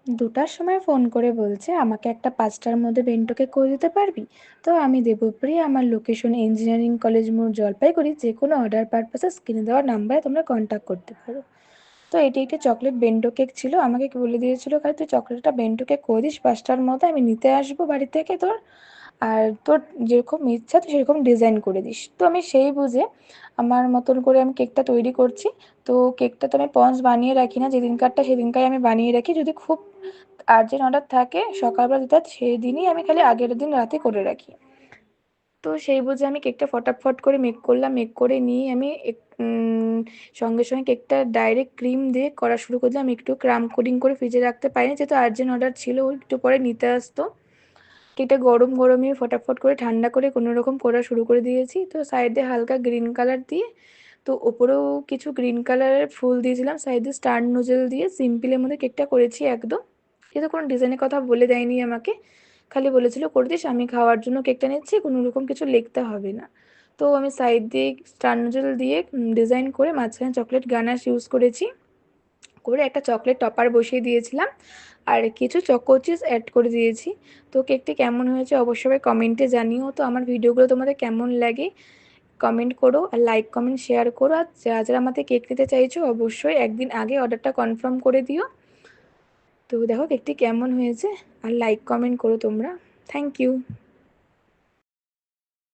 2টার সময় ফোন করে বলছে আমাকে একটা 5টার মধ্যে বেন্টো কেক করে দিতে পারবি? তো আমি দেবপ্রিয়া, আমার লোকেশন ইঞ্জিনিয়ারিং কলেজ মোড়, জলপাইগুড়ি। যে কোনো অর্ডার পারপাসে স্ক্রিনে দেওয়া নাম্বারে তোমরা কন্ট্যাক্ট করতে পারো। তো এটি একটি চকলেট বেন্টো কেক ছিল। আমাকে বলে দিয়েছিল খালি তুই চকলেটটা বেন্টো কেক করে দিস 5টার মধ্যে, আমি নিতে আসবো বাড়ি থেকে তোর। আর তোর যেরকম ইচ্ছা তুই সেরকম ডিজাইন করে দিস। তো আমি সেই বুঝে আমার মতন করে আমি কেকটা তৈরি করছি। তো কেকটা তো আমি পন্স বানিয়ে রাখি না, যেদিনকারটা সেদিনকার আমি বানিয়ে রাখি। যদি খুব আর্জেন্ট অর্ডার থাকে সকালবেলা দিতে হয়, সেই দিনই আমি খালি আগের দিন রাতে করে রাখি। তো সেই বুঝে আমি কেকটা ফটাফট করে মেক করলাম। মেক করে নিয়ে আমি সঙ্গে সঙ্গে কেকটা ডাইরেক্ট ক্রিম দিয়ে করা শুরু করলাম। একটু ক্রাম কোডিং করে ফ্রিজে রাখতে পারিনি, যেহেতু আর্জেন্ট অর্ডার ছিল, একটু পরে নিতে আসতো। কেকটা গরম গরমই ফটাফট করে ঠান্ডা করে কোনো রকম করা শুরু করে দিয়েছি। তো সাইডে হালকা গ্রিন কালার দিয়ে, তো ওপরেও কিছু গ্রিন কালারের ফুল দিয়েছিলাম, সাইডে স্টার নোজেল দিয়ে সিম্পলের মধ্যে কেকটা করেছি একদম। যেহেতু কোনো ডিজাইনের কথা বলে দেয়নি আমাকে, খালি বলেছিল করে দিস, আমি খাওয়ার জন্য কেকটা নিচ্ছি, কোনো রকম কিছু লিখতে হবে না। তো আমি সাইড দিয়ে স্টার নোজেল দিয়ে ডিজাইন করে মাঝখানে চকলেট গানাশ ইউজ করেছি, করে একটা চকলেট টপার বসিয়ে দিয়েছিলাম, আর কিছু চকো চিজ অ্যাড করে দিয়েছি। তো কেকটি কেমন হয়েছে অবশ্যই কমেন্টে জানিও। তো আমার ভিডিওগুলো তোমাদের কেমন লাগে কমেন্ট করো, আর লাইক কমেন্ট শেয়ার করো। আর যারা যারা আমাদের কেক নিতে চাইছো অবশ্যই একদিন আগে অর্ডারটা কনফার্ম করে দিও। তো দেখো কেকটি কেমন হয়েছে, আর লাইক কমেন্ট করো তোমরা। Thank you.